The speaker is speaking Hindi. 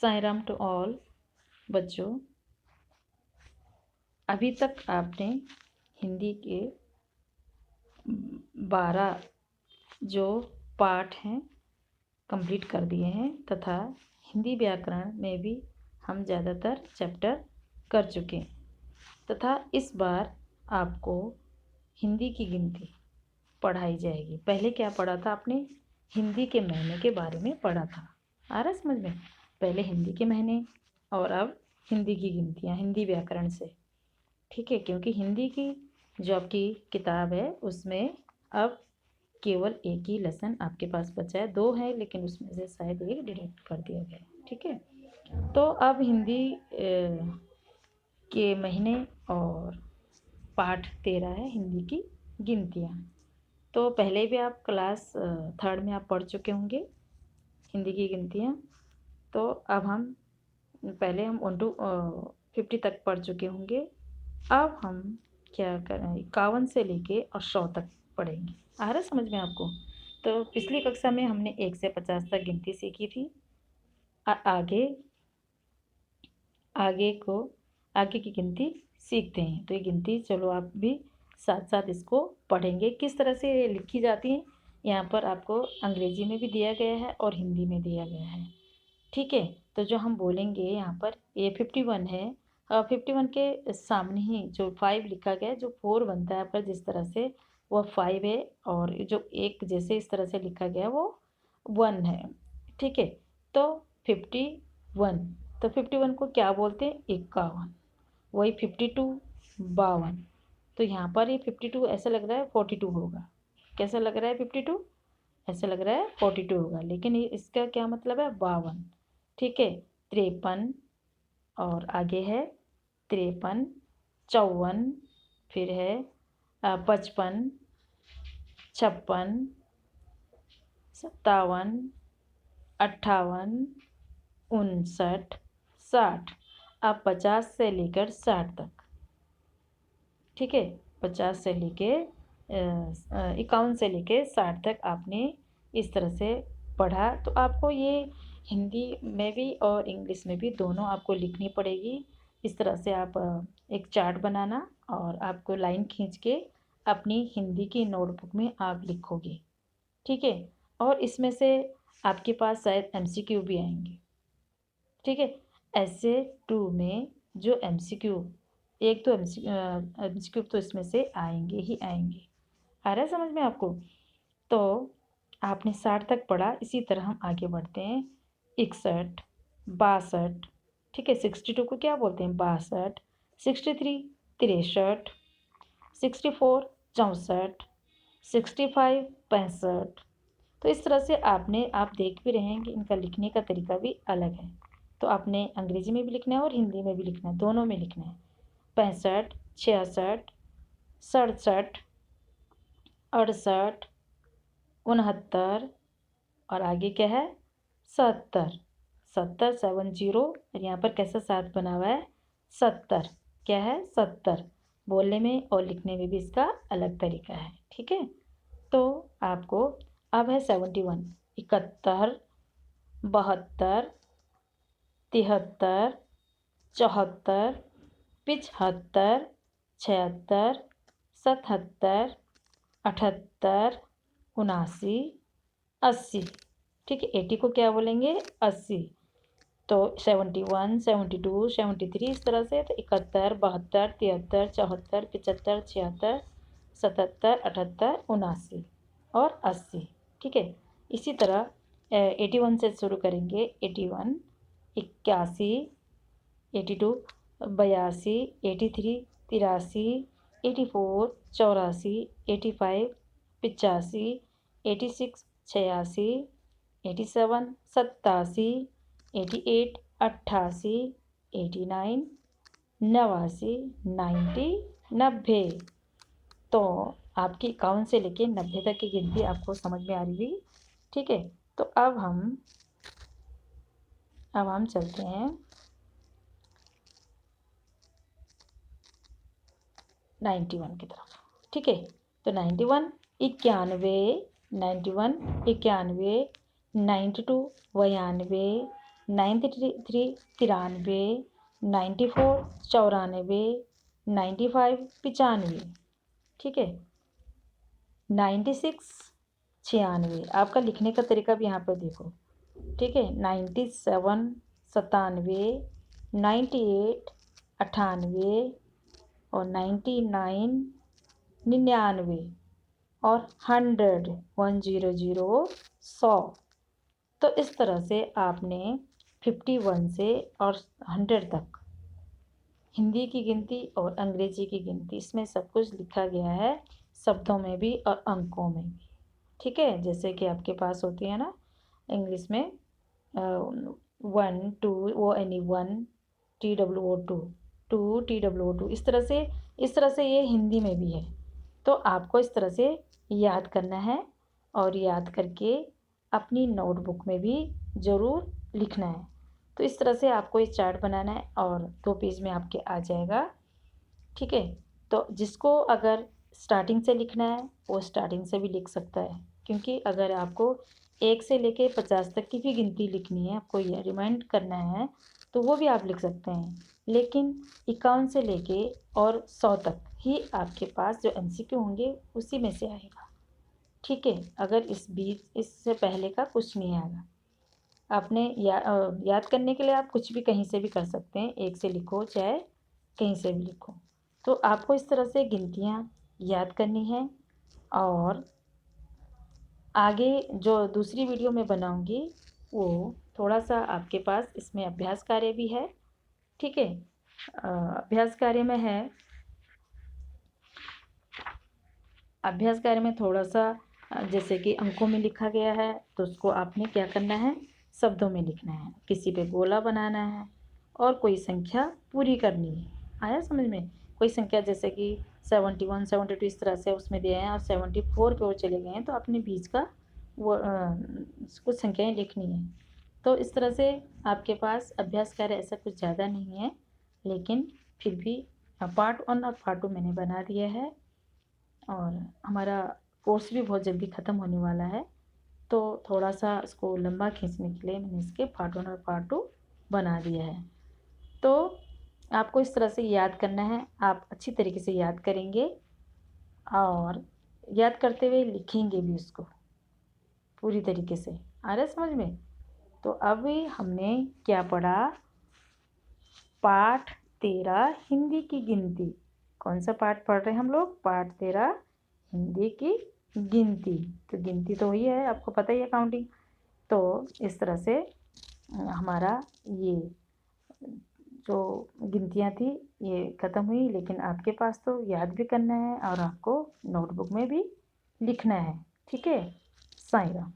Sai Ram to all. बच्चों, अभी तक आपने हिंदी के 12 जो पाठ हैं कंप्लीट कर दिए हैं तथा हिंदी व्याकरण में भी हम ज़्यादातर चैप्टर कर चुके हैं तथा इस बार आपको हिंदी की गिनती पढ़ाई जाएगी। पहले क्या पढ़ा था आपने? हिंदी के महीने के बारे में पढ़ा था। आ रहा समझ में? पहले हिंदी के महीने और अब हिंदी की गिनतियाँ हिंदी व्याकरण से। ठीक है, क्योंकि हिंदी की जो आपकी किताब है उसमें अब केवल एक ही लेसन आपके पास बचा है। 2 है लेकिन उसमें से शायद एक डिलीट कर दिया गया है। ठीक है, तो अब हिंदी के महीने और पाठ 13 है हिंदी की गिनतियाँ। तो पहले भी आप क्लास 3rd में आप पढ़ चुके होंगे हिंदी की गिनतियाँ। तो अब हम पहले हम 1 to 50 तक पढ़ चुके होंगे। अब हम क्या करें, 51 से लेके और 100 तक पढ़ेंगे। आ रहा समझ में आपको? तो पिछली कक्षा में हमने 1 से 50 तक गिनती सीखी थी। आगे की गिनती सीखते हैं। तो ये गिनती चलो आप भी साथ साथ इसको पढ़ेंगे। किस तरह से ये लिखी जाती हैं यहाँ पर आपको अंग्रेजी में भी दिया गया है और हिंदी में दिया गया है। ठीक है, तो जो हम बोलेंगे यहाँ पर ये 51 है। 51 के सामने ही जो 5 लिखा गया है, जो 4 बनता है आपका जिस तरह से वो 5 है और जो एक जैसे इस तरह से लिखा गया वो 1 है। ठीक है, तो 51, तो 51 को क्या बोलते हैं? 51। वही 52 52। तो यहाँ पर ये 52 ऐसा लग रहा है 42 होगा। कैसा लग रहा है? 52 ऐसा लग रहा है 42 होगा, लेकिन ये इसका क्या मतलब है? 52। ठीक है, 53 और आगे है 53, 54, फिर है 55, 56, 57, 58, 59, 60। अब 50 से लेकर 60 तक। ठीक है, 50 से लेके 51 से लेके 60 तक आपने इस तरह से पढ़ा। तो आपको ये हिंदी में भी और इंग्लिश में भी दोनों आपको लिखनी पड़ेगी। इस तरह से आप एक चार्ट बनाना और आपको लाइन खींच के अपनी हिंदी की नोटबुक में आप लिखोगे। ठीक है, और इसमें से आपके पास शायद MCQ भी आएंगे। ठीक है, ऐसे 2 में जो MCQ, एक तो MCQ तो इसमें से आएंगे ही आएंगे। आ रहा है समझ में आपको? तो आपने 60 तक पढ़ा। इसी तरह हम आगे बढ़ते हैं। 61, 62। ठीक है, 62 को क्या बोलते हैं? 62। 63 63, 64 64, 65 65। तो इस तरह से आप देख भी रहे हैं कि इनका लिखने का तरीका भी अलग है। तो आपने अंग्रेजी में भी लिखना है और हिंदी में भी लिखना है, दोनों में लिखना है। 65 66 67 68 69 और आगे क्या है? 70 70 70। और यहाँ पर कैसा 7 बना हुआ है? 70। क्या है? 70। बोलने में और लिखने में भी इसका अलग तरीका है। ठीक है, तो आपको अब है 71, 71 72 73 74 75 76 77 78 79 80। ठीक है, 80 को क्या बोलेंगे? 80। तो 71 72 73 इस तरह से। तो 71 72 73 74 75 76 77 78 79 और 80। ठीक है, इसी तरह 81 से शुरू करेंगे। 81 81 82 82 83 83 84 84 85 85 86 86 87 87 88 88 89 89 90 90। तो आपकी 51 से लेके 90 तक की गिनती आपको समझ में आ रही हुई। ठीक है, तो अब हम चलते हैं 91 की तरफ। ठीक है, तो 91 91 91 92 92 92 93 93, 94 94, 95 95, ठीक है। 96 96, आपका लिखने का तरीका भी यहाँ पर देखो, ठीक है। 97 97, 98 98, और 99 99, और 100 100 100। तो इस तरह से आपने 51 से और 100 तक हिंदी की गिनती और अंग्रेजी की गिनती, इसमें सब कुछ लिखा गया है, शब्दों में भी और अंकों में भी, ठीक है। जैसे कि आपके पास होती है ना इंग्लिश में 1 2 वो एनी 1 TWO 2 2 TWO 2, इस तरह से ये हिंदी में भी है। तो आपको इस तरह से याद करना है, और याद करके अपनी नोटबुक में भी ज़रूर लिखना है। तो इस तरह से आपको ये चार्ट बनाना है, और 2 पेज में आपके आ जाएगा, ठीक है। तो जिसको अगर स्टार्टिंग से लिखना है वो स्टार्टिंग से भी लिख सकता है, क्योंकि अगर आपको 1 से लेके 50 तक की भी गिनती लिखनी है, आपको ये रिमाइंड करना है, तो वो भी आप लिख सकते हैं। लेकिन 51 से लेके और 100 तक ही आपके पास जो MCQ होंगे उसी में से आएगा, ठीक है। अगर इस बीच इससे पहले का कुछ नहीं आएगा। आपने याद करने के लिए आप कुछ भी कहीं से भी कर सकते हैं, 1 से लिखो चाहे कहीं से भी लिखो। तो आपको इस तरह से गिनतियाँ याद करनी है, और आगे जो दूसरी वीडियो मैं बनाऊंगी वो थोड़ा सा आपके पास इसमें अभ्यास कार्य भी है, ठीक है। अभ्यास कार्य में है, अभ्यास कार्य में थोड़ा सा जैसे कि अंकों में लिखा गया है, तो उसको आपने क्या करना है, शब्दों में लिखना है, किसी पे गोला बनाना है, और कोई संख्या पूरी करनी है। आया समझ में? कोई संख्या जैसे कि 71 72 इस तरह से उसमें दिए हैं, और 74 पे वो चले गए हैं, तो अपने बीच का वो कुछ संख्याएं लिखनी है। तो इस तरह से आपके पास अभ्यास कार्य ऐसा कुछ ज़्यादा नहीं है, लेकिन फिर भी पार्ट 1 और पार्ट 2 मैंने बना दिया है, और हमारा कोर्स भी बहुत जल्दी ख़त्म होने वाला है। तो थोड़ा सा इसको लंबा खींचने के लिए मैंने इसके पार्ट 1 और पार्ट 2 बना दिया है। तो आपको इस तरह से याद करना है, आप अच्छी तरीके से याद करेंगे, और याद करते हुए लिखेंगे भी उसको पूरी तरीके से। आ रहा है समझ में? तो अभी हमने क्या पढ़ा, पाठ 13 हिंदी की गिनती। कौन सा पाठ पढ़ रहे हैं हम लोग? पाठ 13 हिंदी की गिनती। तो गिनती तो वही है, आपको पता ही है, काउंटिंग। तो इस तरह से हमारा ये जो गिनतियाँ थी ये ख़त्म हुई, लेकिन आपके पास तो याद भी करना है, और आपको नोटबुक में भी लिखना है, ठीक है। साईं राम।